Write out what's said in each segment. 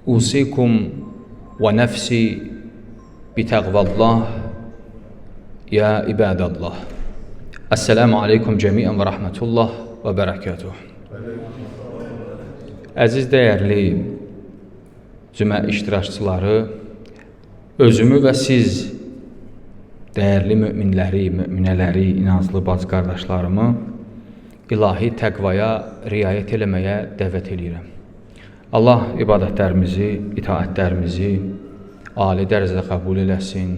أوصيكم ونفسي بتقوى الله يا عباد الله. السلام عليكم جميعا ورحمة الله وبركاته. Əziz dəyərli cümə iştirakçıları, özümü və siz dəyərli möminləri, möminələri, inanclı bacı qardaşlarımı ilahi təqvaya riayət eləməyə dəvət edirəm. Allah ibadətlərimizi, itaətlərimizi ali dərəcədə qəbul eləsin.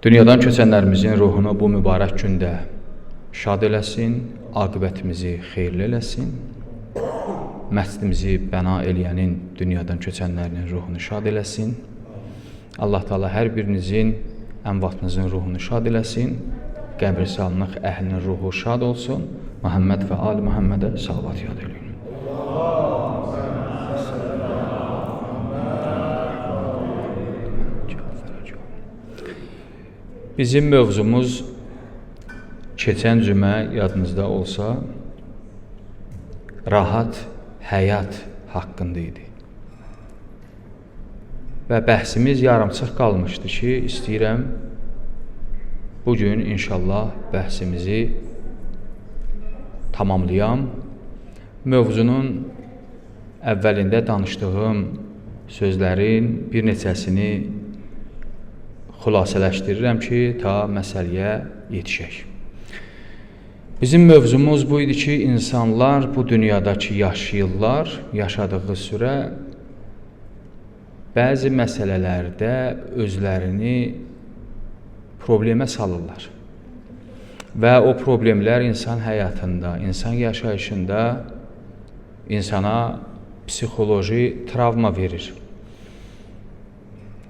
Dünyadan köçənlərimizin ruhunu bu mübarək gündə şad eləsin, aqibətimizi xeyirli eləsin. Məscidimizi bəna eləyənin, dünyadan köçənlərinin ruhunu şad eləsin. Allah Teala hər birinizin, əmvatınızın ruhunu şad eləsin. Qəbristanlıq əhlinin ruhu şad olsun. Muhammed və Ali Muhammedə salavat yad eləyin. Bizim mövzumuz keçən cümə yadınızda olsa rahat həyat haqqında idi. Və bəhsimiz yarımçıq qalmışdı ki, istəyirəm bugün inşallah bəhsimizi tamamlayam. Mövzunun əvvəlində danışdığım sözlərin bir neçəsini xülasələşdirirəm ki, ta məsələyə yetişək. Bizim mövzumuz bu idi ki, insanlar bu dünyadakı yaşayırlar, yaşadığı sürə bəzi məsələlərdə özlərini problemə salırlar. Və o problemlər insan həyatında, insan yaşayışında insana psixoloji travma verir.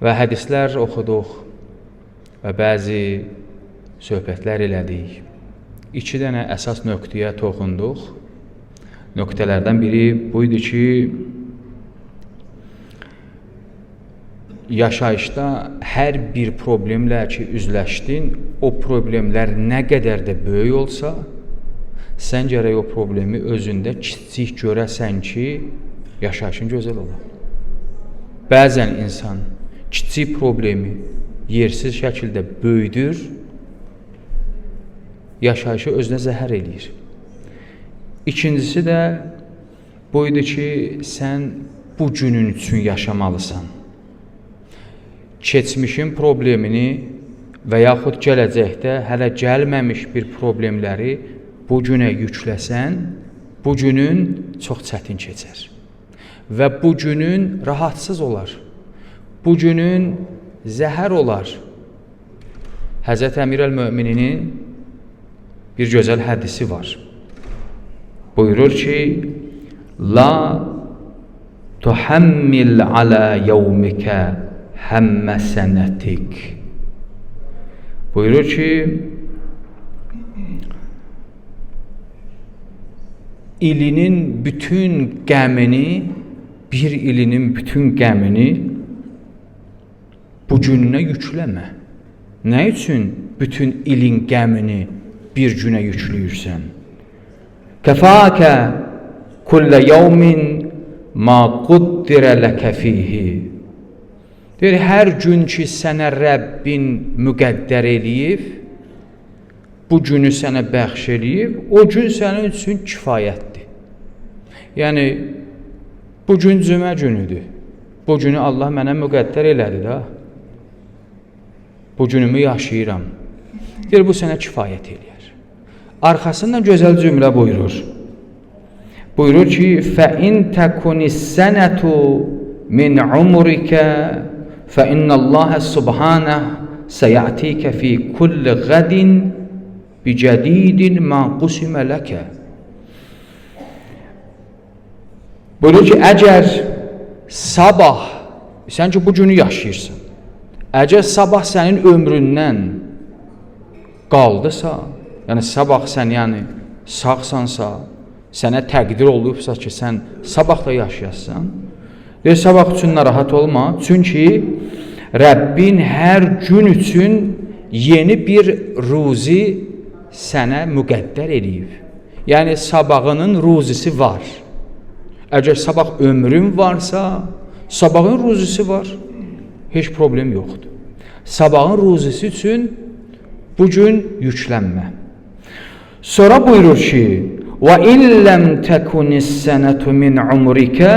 Və hədislər oxuduq və bəzi söhbətlər elədik. 2 dənə əsas nöqtəyə toxunduq. Nöqtələrdən biri bu idi ki, yaşayışda hər bir problemlə ki üzləşdin, o problemlər nə qədər də böyük olsa, sən gərək o problemi özündə kiçik görəsən ki, yaşayışın gözəl olar. Bəzən insan kiçik problemi yersiz şəkildə böyüdür, yaşayışı özünə zəhər eləyir. İkincisi də bu idi ki, sən bu günün üçün yaşamalısan. Keçmişin problemini və yaxud gələcəkdə hələ gəlməmiş bir problemləri bu günə yükləsən, bu günün çox çətin keçər. Və bu günün rahatsız olar. Bu günün zəhər olar. Həzrət Əmir əl-Mömininin bir gözəl hədisi var. Buyurur ki, La tuhammil ala yevmikə həmmə sənətik. Buyurur ki, ilinin bütün qəmini, bir ilinin bütün qəmini bu gününə yükləmə. Nə üçün bütün ilin qəmini bir günə yükləyirsən? Kəfəkə kullə yevmin ma quddirə ləkə fihi. Deyir, hər gün ki sənə Rəbbin müqəddər eləyib, bu günü sənə bəxş eləyib, o gün sənin üçün kifayətdir. Yəni, bu gün cümə günüdür. Bu günü Allah mənə müqəddər elədi da. Bu günümü yaşayıram. Deyir, bu sənə kifayət eləyər. Arxasından gözəl cümlə buyurur. Buyurur ki, فَإِنْ تَكُنِ السَّنَةُ مِنْ عُمُرِكَ فَإِنَّ اللّٰهَ سُبْحَانَهُ سَيَعْتِيكَ فِي كُلِّ غَدٍ بِجَدِيدٍ مَا قُسِمَ لَكَ. Buyurur ki, əgər sabah, sən ki bu günü yaşayırsan, əgər sabah sənin ömründən qaldısa, yəni sabah sən sağsansa, sənə təqdir olubsa ki, sən sabah da yaşayasın, deyir, sabah üçün narahat olma, çünki Rəbbin hər gün üçün yeni bir ruzi sənə müqəddər eləyib. Yəni, sabahının ruzisi var. Əgər sabah ömrün varsa, sabahın ruzisi var. Heç problem yoxdur. Sabahın ruzisi üçün bugün yüklənmə. Sonra buyurur ki: "Və illəm təkunis-sənətu min umrikə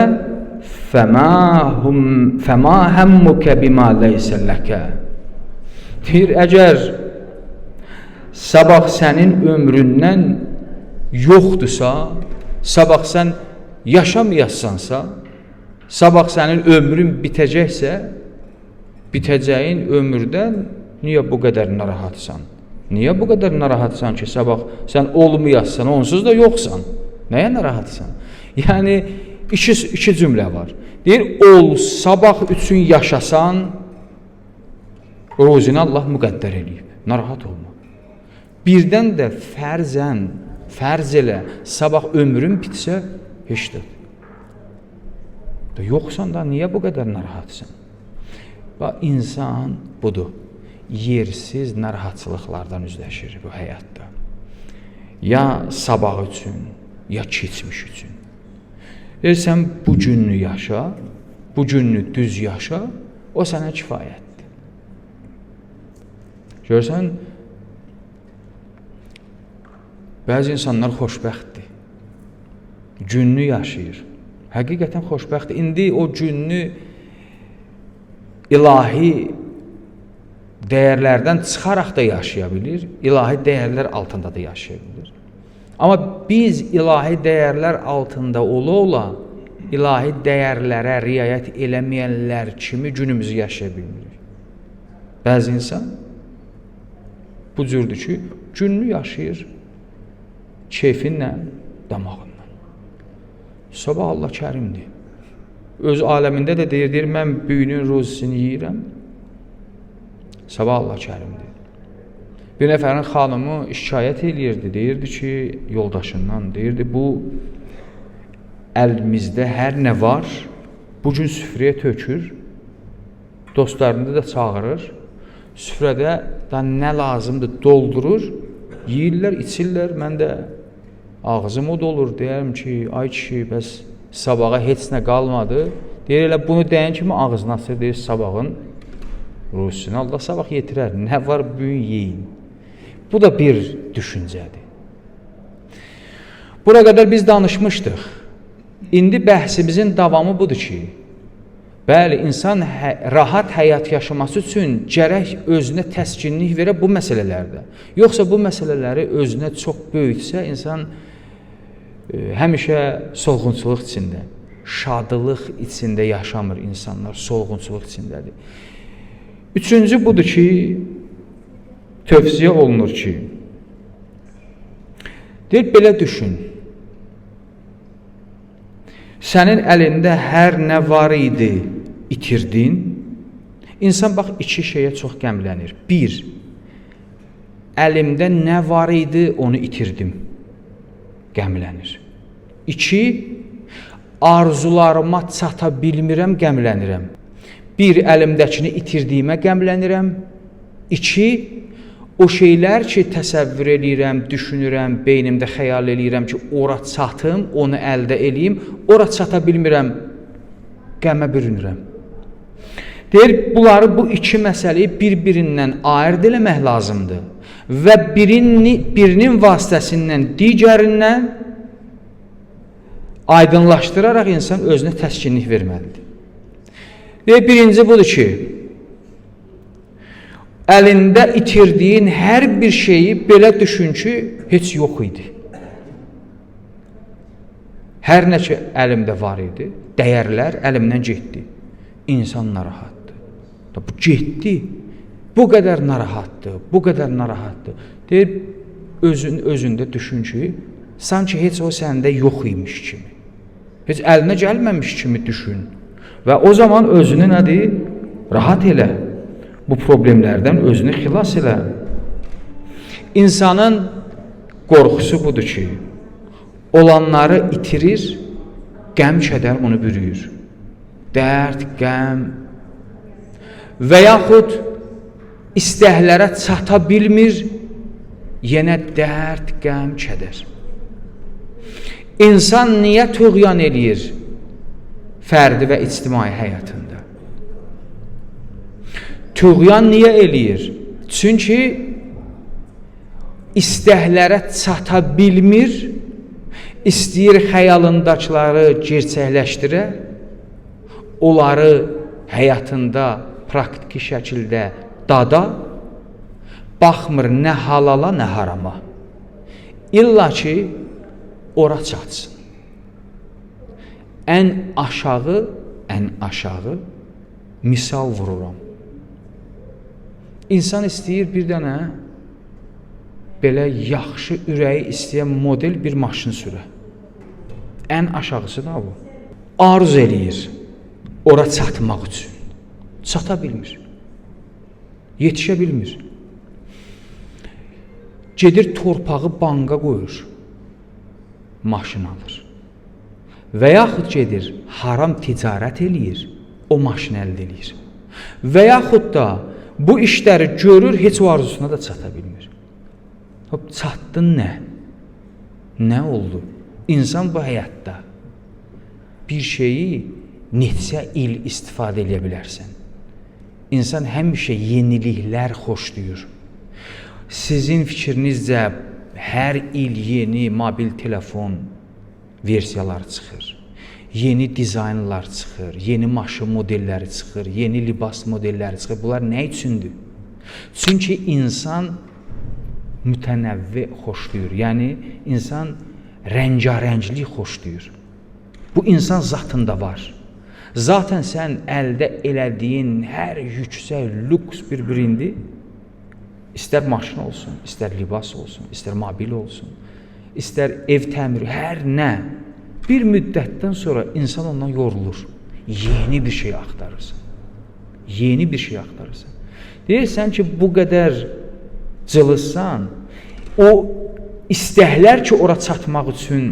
fəmā həmmuka bima leysə ləkə." Deyir, əgər sabah sənin ömründən yoxdursa, sabah sən yaşamayasansa, sabah sənin ömrün bitəcəksə, bitəcəyin ömürdən niyə bu qədər narahatsan? Niyə bu qədər narahatsan ki, sabah sən olmayassan, onsuz da yoxsan? Nəyə narahatsan? Yəni, iki cümlə var. Deyir, sabah üçün yaşasan, ruzini Allah müqəddər eləyib. Narahat olma. Birdən də fərz elə, sabah ömrün bitsə, heç də. Yoxsan da, niyə bu qədər narahatsan? İnsan budur. Yersiz narahatçılıqlardan üzləşir bu həyatda. Ya sabah üçün, ya keçmiş üçün. Sən bu gününü yaşa, bu gününü düz yaşa, o sənə kifayətdir. Görsən, bəzi insanlar xoşbəxtdir. Gününü yaşayır. Həqiqətən xoşbəxtdir. İndi o gününü ilahi dəyərlərdən çıxaraq da yaşaya bilir, ilahi dəyərlər altında da yaşaya bilir. Amma biz ilahi dəyərlər altında ola-ola, ilahi dəyərlərə riayət eləməyənlər kimi günümüzü yaşaya bilmirik. Bəzi insan bu cürdür ki, gününü yaşayır keyfinlə, damağından. Sabah Allah kərimdir. Öz aləmində də deyir, mən büyünün ruzisini yeyirəm. Sabah Allah kərimdir. Bir nəfərin xanımı şikayət eləyirdi, deyirdi ki, yoldaşından, deyirdi, bu əlimizdə hər nə var, bugün süfrəyə tökür, dostlarını da çağırır, süfrədə nə lazımdır doldurur, yeyirlər, içirlər, mən də ağzım o dolur, deyərəm ki, ay kişi, bəs sabaha heç nə qalmadı, deyir, elə bunu deyən kimi ağzını açır, deyir, sabahın ruzisini Allah sabah yetirər, nə var bugün yeyin. Bu da bir düşüncədir. Bura qədər biz danışmışdıq. İndi bəhsimizin davamı budur ki, bəli, insan rahat həyat yaşaması üçün gərək özünə təskinlik verə bu məsələlərdə. Yoxsa bu məsələləri özünə çox böyütsə, insan həmişə solğunçuluq içində, şadlıq içində yaşamır insanlar, solğunçuluq içindədir. Üçüncü budur ki, tövsiyə olunur ki, deyir, belə düşün, sənin əlində hər nə var idi, itirdin. İnsan bax, iki şeyə çox qəmlənir. Bir, əlimdə nə var idi, onu itirdim, qəmlənir. İki, arzularıma çata bilmirəm, qəmlənirəm. Bir, əlimdəkini itirdiyimə qəmlənirəm. İki, o şeylər ki, təsəvvür eləyirəm, düşünürəm, beynimdə xəyal eləyirəm ki, ora çatım, onu əldə eləyim, ora çata bilmirəm, qəmə bürünürəm. Deyir, bu iki məsələyi bir-birindən ayırd eləmək lazımdır və birinin vasitəsindən, digərindən aydınlaşdıraraq insan özünə təskinlik verməlidir. Deyir, birinci budur ki, əlində itirdiyin hər bir şeyi belə düşün ki, heç yox idi. Hər nə ki, əlimdə var idi, dəyərlər əlimdən getdi. İnsan narahatdır. Bu getdi, bu qədər narahatdır, bu qədər narahatdır. Deyir, özündə düşün ki, sanki heç o səndə yox imiş kimi, heç əlinə gəlməmiş kimi düşün. Və o zaman özünü nədir? Rahat elə. Bu problemlərdən özünü xilas elə. İnsanın qorxusu budur ki, olanları itirir, qəm, kədər onu bürüyür. Dərd, qəm və yaxud istəklərə çata bilmir, yenə dərd, qəm, kədər. İnsan niyə tuğyan eləyir? fərdi və ictimai həyatında. Tuğyan niyə eləyir? Çünki istəklərə çata bilmir, istəyir xəyalındakıları gerçəkləşdirə, onları həyatında praktiki şəkildə dada, baxmır nə halala, nə harama. İlla ki, ora çatsın. Ən aşağı misal vururam. İnsan istəyir bir dənə belə yaxşı ürəyi istəyən model bir maşın sürə. Ən aşağısı da bu. Arzu eləyir ora çatmaq üçün. Çata bilmir. Yetişə bilmir. Gedir torpağı banka qoyur. Maşın alır. Və yaxud gedir haram ticarət eləyir. O maşını əldə eləyir. Və yaxud da bu işləri görür, heç o arzusuna da çata bilmir. Çatdın nə? Nə oldu? İnsan bu həyatda bir şeyi neçə il istifadə edə bilərsən. İnsan həmişə yeniliklər xoşlayır. Sizin fikrinizcə hər il yeni mobil telefon versiyaları çıxır. Yeni dizaynlar çıxır, yeni maşın modelləri çıxır, yeni libas modelləri çıxır. Bunlar nə üçündür? Çünki insan mütənəvvi xoşlayır. Yəni insan rəngarənglik xoşlayır. Bu insan zatında var. Zaten sən əldə elədiyin hər yüksək lüks bir-birindi. İstər maşın olsun, istər libas olsun, istər mobil olsun, istər ev təmiri, hər nə. Bir müddətdən sonra insan ondan yorulur. Yeni bir şey axtarırsan. Yeni bir şey axtarırsan. Deyirsən ki, bu qədər cılızsan, o istəklər ki, ora çatmaq üçün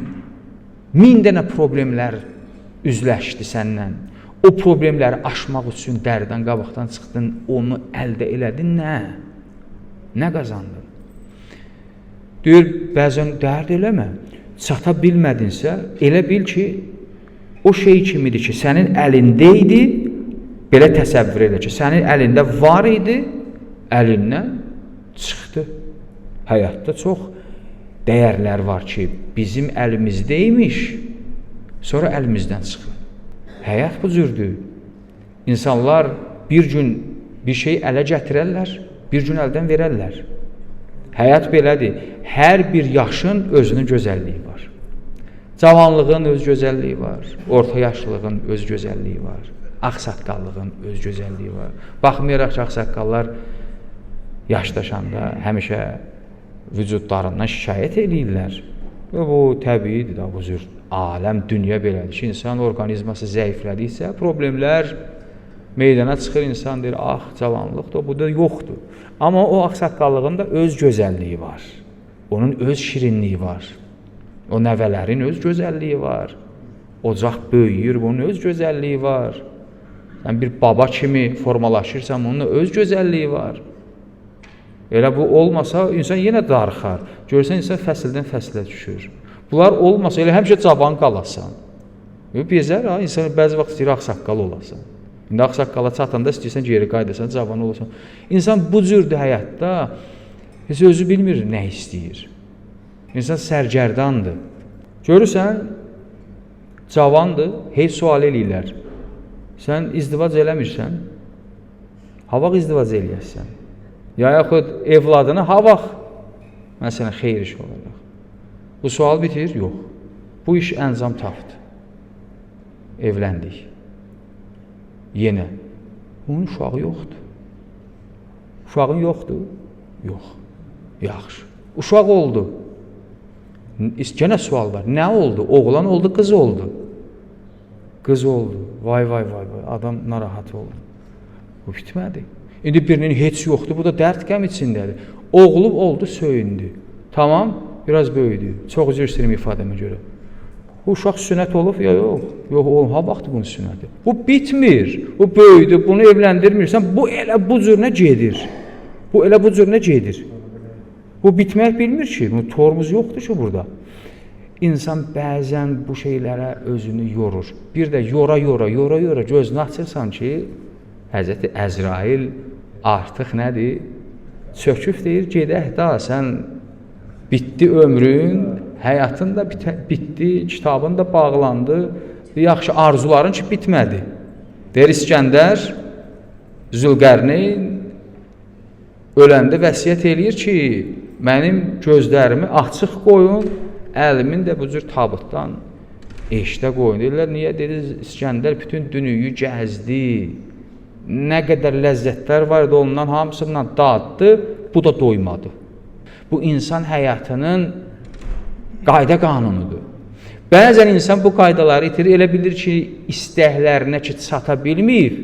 1000 dənə problemlər üzləşdi səndən. O problemləri aşmaq üçün dərdən qabaqdan çıxdın, onu əldə elədin, nə? Nə qazandın? Deyir, bəzən dərd eləmə. Çata bilmədinsə, elə bil ki, o şey kimidir ki, sənin əlində idi, belə təsəvvür elə ki, sənin əlində var idi, əlindən çıxdı. Həyatda çox dəyərlər var ki, bizim əlimizdəymiş, sonra əlimizdən çıxır. Həyat bu cürdür. İnsanlar bir gün bir şey ələ gətirərlər, bir gün əldən verərlər. Həyat belədir. Hər bir yaşın özünün gözəlliyi var. Cavanlığın öz gözəlliyi var. Orta yaşlılığın öz gözəlliyi var. Ağsaqqallığın öz gözəlliyi var. Baxmayaraq ki, ağsaqqallar yaşdaşanda həmişə vücudlarından şikayət eləyirlər. Və bu təbiidir da, bu cür aləm, dünya belədir ki, insan orqanizması zəiflədikcə problemlər meydana çıxır, insan deyir, cavanlıq da bu da yoxdur. Amma o ağsaqqallığın da öz gözəlliyi var. Onun öz şirinliyi var. O nəvələrin öz gözəlliyi var. Ocaq böyüyür, bunun öz gözəlliyi var. Sən bir baba kimi formalaşırsan, onun öz gözəlliyi var. Elə bu olmasa, insan yenə darıxar. Görürsən, insan fəsildən fəsilə düşür. Bunlar olmasa, elə həmişə cavan qalasan. Bezər, insan bəzi vaxt istəyir, ağsaqqal olasan. İndi ağsaqqala çatanda istəyirsən, geri qaydasan, cavan olasan. İnsan bu cürdür həyatda, heç özü bilmir nə istəyir. İnsan sərgərdandır. Görürsən, cavandır, heç sual eləyirlər. Sən izdivac eləmirsən, ha vaxt izdivac eləyəsən. Ya yaxud evladını ha vaxt, məsələn, xeyir iş olaraq. Bu sual bitir? Yox. Bu iş əncam tapdı. Evləndik. Yenə. Bunun uşağı yoxdur. Uşağın yoxdur? Yox. Yaxşı. Uşaq oldu. Yenə sual var. Nə oldu? Oğlan oldu, qız oldu. Qız oldu. Vay, vay, vay, vay. Adam narahat oldu. Bu bitmədi. İndi birinin heç yoxdur. Bu da dərd qəm içindədir. Oğlu oldu, söyündü. Tamam, biraz böyüdü. Çox üzr istəyirəm ifadəmə görə. Bu uşaq sünnət olub ya yox? Yox, oğlum, ha vaxtı bunun sünnəti. Bu bitmir. Bu böyüdü, bunu evləndirmirsən, bu elə bu cürünə gedir. Bu elə bu cürünə gedir. Bu bitmək bilmir ki, bu tormuz yoxdur ki burada. İnsan bəzən bu şeylərə özünü yorur. Bir də yora gözünü açırsan ki, Həzrəti Əzrail artıq nədir? Çöküb deyir, gedək da, sən bitdi ömrün, həyatın da bitdi, kitabın da bağlandı, yaxşı arzuların ki, bitmədi. Deyir İskəndər, Zülqərneyn öləndə vəsiyyət eləyir ki, mənim gözlərimi açıq qoyun, əlimin də bu cür tabutdan eşdə qoyun. Deyirlər, niyə? Dedi, İskəndər bütün dünyanı gəzdi, nə qədər ləzzətlər var idi, ondan hamısından daddı, bu da doymadı. Bu insan həyatının qayda qanunudur. Bəzən insan bu qaydaları itirir, elə bilir ki, istəklərinə ki, çata bilməyib,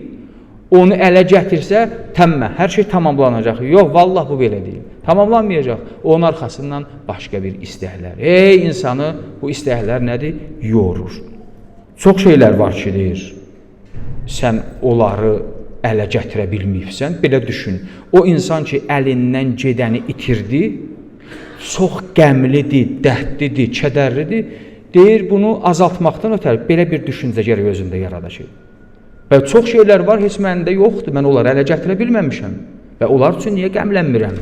onu ələ gətirsə, hər şey tamamlanacaq. Yox, vallah bu belə deyil. Tamamlanmayacaq. Onun arxasından başqa bir istəklər. İnsanı bu istəklər nədir? Yorur. Çox şeylər var ki, deyir, sən onları ələ gətirə bilməyibsən, belə düşün. O insan ki, əlindən gedəni itirdi, çox qəmlidir, dərdlidir, kədərlidir, deyir, bunu azaltmaqdan ötəri belə bir düşüncə gərək özündə yaradacaq. Və çox şeylər var, heç məndə yoxdur, mən onları ələ gətirə bilməmişəm və onlar üçün niyə qəmlənmirəm?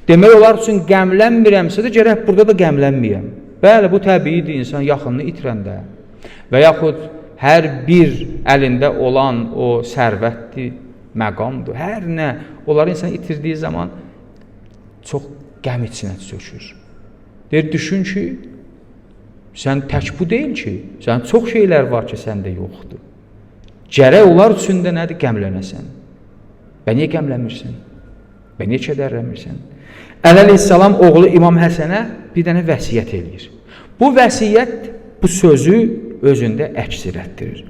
Demək, onlar üçün qəmlənmirəmsə də gərək burada da qəmlənməyəm. Bəli, bu təbiidir, insan yaxınını itirəndə və yaxud hər bir əlində olan o sərvətdir, məqamdır, hər nə, onları insan itirdiyi zaman çox qəm içinə çökür. Deyir, düşün ki, sən tək bu deyil ki, sən çox şeylər var ki, səndə yoxdur. Gərək onlar üçün də nədir? Qəmlənəsən. Və niyə qəmlənmirsən? Və niyə kədərlənmirsən? Əleyhissalam oğlu İmam Həsənə bir dənə vəsiyyət eləyir. Bu vəsiyyət, bu sözü özündə əks etdirir.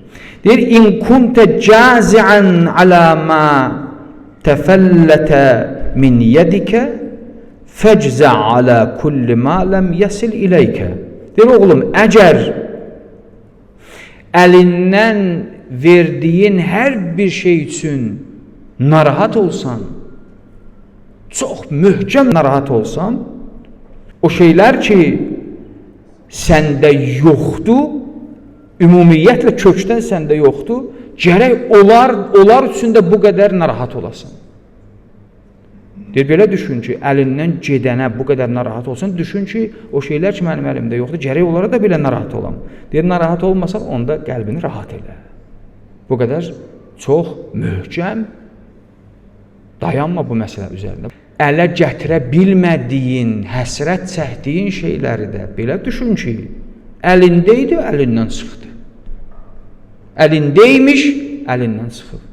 Deyir, İn kuntə cazi'an alə ma təfəllətə min yədikə fəczə alə kulli ma ləm yəsil iləykə. Deyir, oğlum, əgər əlindən verdiyin hər bir şey üçün narahat olsan, çox möhkəm narahat olsan, o şeylər ki, səndə yoxdur, ümumiyyətlə kökdən səndə yoxdur, gərək onlar üçün də bu qədər narahat olasan. Deyir, belə düşün ki, əlindən gedənə bu qədər narahat olsan, düşün ki, o şeylər ki, mənim əlimdə yoxdur, gərək onlara da belə narahat olam. Deyir, narahat olmasan, onda qəlbini rahat elə. Bu qədər çox möhkəm dayanma bu məsələ üzərində. Ələ gətirə bilmədiyin, həsrət çəkdiyin şeyləri də belə düşün ki, əlindəydi, əlindən çıxdı. Əlindəymiş, əlindən çıxıb.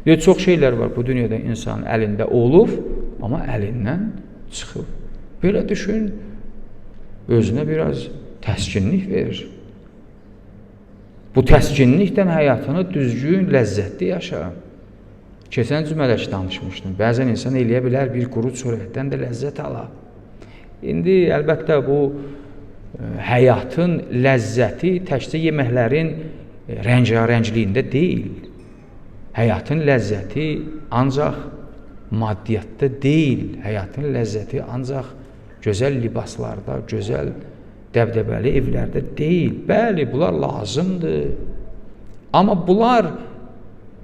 Deyir, çox şeylər var bu dünyada insanın əlində olub, amma əlindən çıxıb. Belə düşün, özünə biraz təskinlik verir. Bu təskinlikdən həyatını düzgün, ləzzətli yaşa. Keçən cümlədə danışmışdım. Bəzən insan eləyə bilər bir quru çörəkdən də ləzzət ala. İndi əlbəttə bu həyatın ləzzəti təkcə yeməklərin rəngarəngliyində deyil. Həyatın ləzzəti ancaq maddiyyatda deyil. Həyatın ləzzəti ancaq gözəl libaslarda, gözəl dəbdəbəli evlərdə deyil. Bəli, bunlar lazımdır. Amma bunlar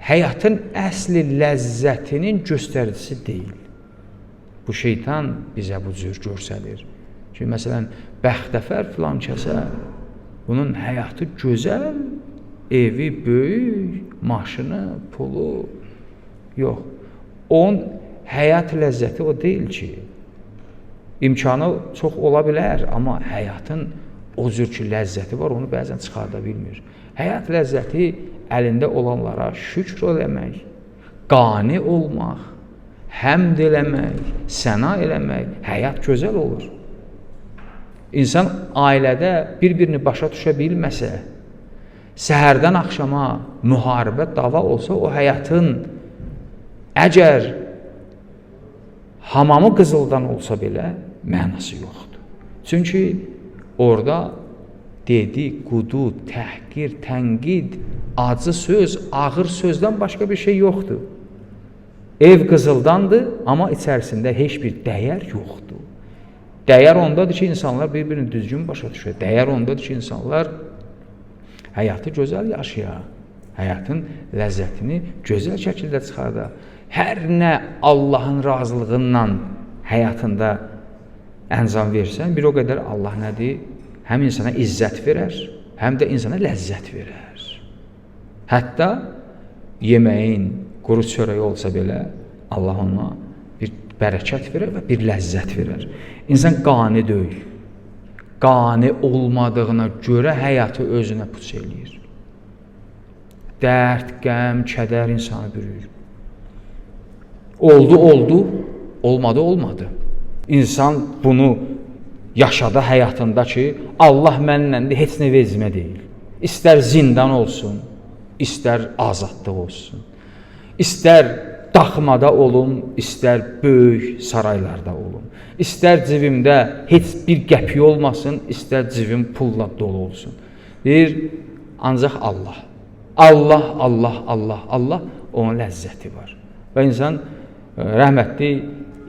həyatın əsli ləzzətinin göstəricisi deyil. Bu şeytan bizə bu cür göstərir. Ki, məsələn, bəxtəfər filan kəsə, bunun həyatı gözəl, evi böyük, maşını, pulu, yox. Onun həyat ləzzəti o deyil ki, İmkanı çox ola bilər, amma həyatın o cür ki, ləzzəti var, onu bəzən çıxarda bilmir. Həyat ləzzəti əlində olanlara şükr eləmək, qani olmaq, həmd eləmək, səna eləmək, həyat gözəl olur. İnsan ailədə bir-birini başa düşə bilməsə, səhərdən axşama müharibə, dava olsa, o həyatın əgər hamamı qızıldan olsa belə mənası yoxdur. Çünki orada dedi, qudu, təhqir, tənqid, acı söz, ağır sözdən başqa bir şey yoxdur. Ev qızıldandır, amma içərisində heç bir dəyər yoxdur. Dəyər ondadır ki, insanlar bir-birini düzgün başa düşür. Dəyər ondadır ki, insanlar həyatı gözəl yaşayar. Həyatın ləzzətini gözəl şəkildə çıxardar. Hər nə Allahın razılığından həyatında əncam versən, bir o qədər Allah nədir? Həm insana izzət verər, həm də insana ləzzət verər. Hətta yeməyin quru çörəyi olsa belə Allah ona bir bərəkət verər və bir ləzzət verər. İnsan qani deyil. Qani olmadığına görə həyatı özünə puç eləyir. Dərd, qəm, kədər insanı bürüyür. Oldu, olmadı, olmadı. İnsan bunu yaşadı həyatında ki, Allah mənimlədir, heç nə vecimə deyil. İstər zindan olsun, istər azadlıq olsun. İstər daxmada olum, istər böyük saraylarda olum. İstər cibimdə heç bir qəpik olmasın, istər cibim pulla dolu olsun. Deyir, ancaq Allah. Allah, onun ləzzəti var. Və insan, rəhmətli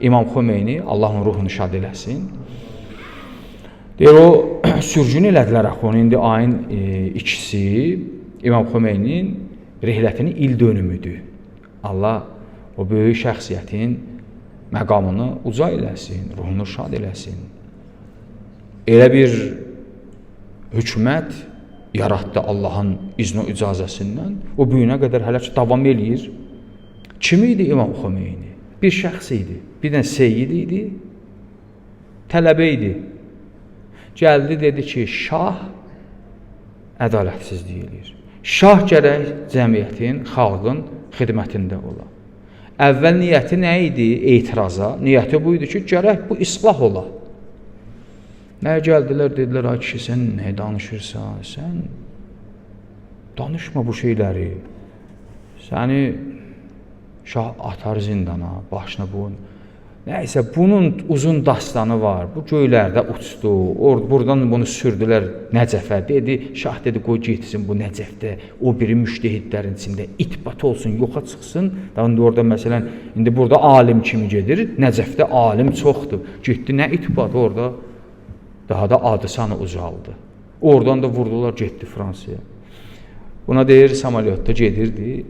İmam Xomeyni, Allah onun ruhunu şad eləsin, deyir, o sürgün elədilər axı, indi ayın 2-si İmam Xomeyninin rihlətinin il dönümüdür. Allah o böyük şəxsiyyətin məqamını uca eləsin, ruhunu şad eləsin. Elə bir hökumət yaratdı Allahın izni o icazəsindən, o büyünə qədər hələ ki davam eləyir. Kim idi İmam Xomeyni? Bir şəxs idi, bir dənə seyyid idi, tələbə idi. Gəldi, dedi ki, şah ədalətsizlik eləyir. Şah gərək cəmiyyətin, xalqın xidmətində ola. Əvvəl niyyəti nə idi? Etiraza. Niyyəti bu idi ki, gərək bu islah ola. Nəyə gəldilər, dedilər, ay kişi, sən nə danışırsan? Sən danışma bu şeyləri. Səni şah atar zindana, başına bu. Nəysə, bunun uzun dastanı var. Bu göylərdə uçdu. Buradan bunu sürdülər Nəcəfə. Dedi, şah dedi, qoy getsin bu Nəcəfdə. O biri müştehidlərin içində itbat olsun, yoxa çıxsın. İndi orada məsələn, indi burada alim kimi gedir. Nəcəfdə alim çoxdur. Getdi, nə itbat orada? Daha da adı sanı ucaldı. Oradan da vurdular, getdi Fransaya. Buna deyir, samolyotda gedirdi.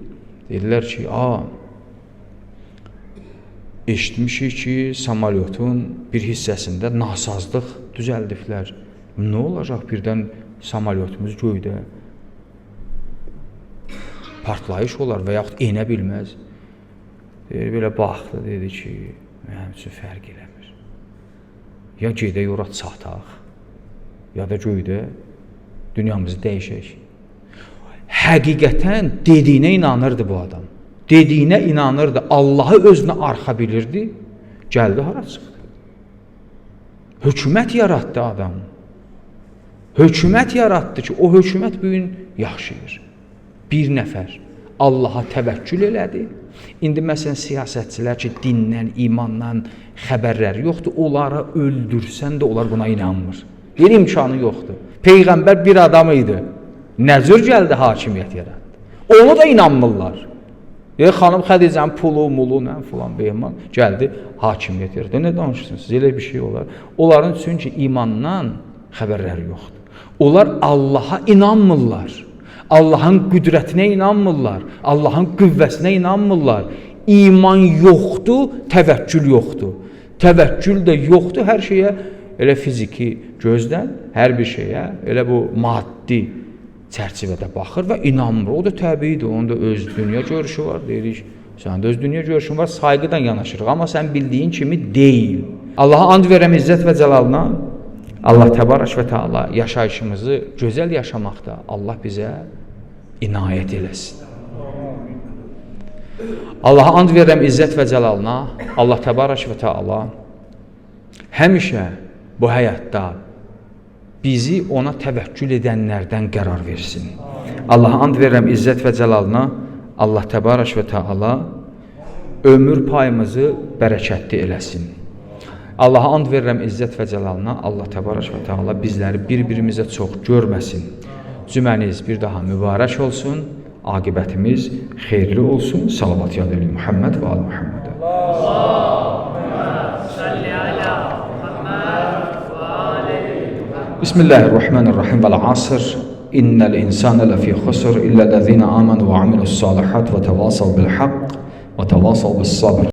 Deyirlər ki, eşitmişik ki, samolyotun bir hissəsində nasazlıq düzəldiblər. Nə olacaq birdən samolyotumuz göydə? Partlayış olar və yaxud enə bilməz. Deyir, belə baxdı, dedi ki, mənim üçün fərq eləmir. Ya geydə ora çataq, ya da göydə dünyamızı dəyişək. Həqiqətən dediyinə inanırdı bu adam. Dediyinə inanırdı, Allahı özünə arxa bilirdi, gəldi hara çıxdı. Hökumət yaratdı adam. Hökumət yaratdı ki, o hökumət bugün yaşayır. Bir nəfər Allaha təvəkkül elədi. İndi məsələn siyasətçilər ki, dindən, imandan xəbərləri yoxdur, onları öldürsən də onlar buna inanmır. Bir imkanı yoxdur. Peyğəmbər bir adam idi. Nə cür gəldi hakimiyyət yaratdı. Onu da inanmırlar. Xanım Xədicənin pulu, mulu, nə filan, beyman gəldi hakimiyyət yaratdı. Nə danışırsınız? Elə bir şey olar. Onların çünki imandan xəbərləri yoxdur. Onlar Allaha inanmırlar. Allahın qüdrətinə inanmırlar, Allahın qüvvəsinə inanmırlar. İman yoxdur, təvəkkül yoxdur. Təvəkkül də yoxdur hər şeyə, elə fiziki gözdən, hər bir şeyə, elə bu maddi çərçivədə baxır və inanmır. O da təbiidir, onun da öz dünya görüşü var, deyirik. Sənin də öz dünya görüşün var, sayğıdan yanaşırıq, amma sən bildiyin kimi deyil. Allaha and verəm izzət və cəlalına. Allah təbarək və təala yaşayışımızı gözəl yaşamaqda Allah bizə inayət eləsin. Allaha and verirəm izzət və cəlalına. Allah təbarək və təala həmişə bu həyatda bizi ona təvəkkül edənlərdən qərar versin. Allaha and verirəm izzət və cəlalına. Allah təbarək və təala ömür payımızı bərəkətli eləsin. Allaha and verirəm izzət və cəlalına. Allah təbarək və təala bizləri bir-birimizə çox görməsin. Cüməniz bir daha mübarək olsun. Aqibətimiz xeyirli olsun. Salavat yad eyle Muhammed və al Muhammedə. Allahümme salli ala Muhammed. Bismillahirrahmanirrahim. Vel asr. İnnel insane lefî khusr illellezîne âmenû ve amilus sâlihat ve tevâsav bil hak ve tevâsav bis sabr.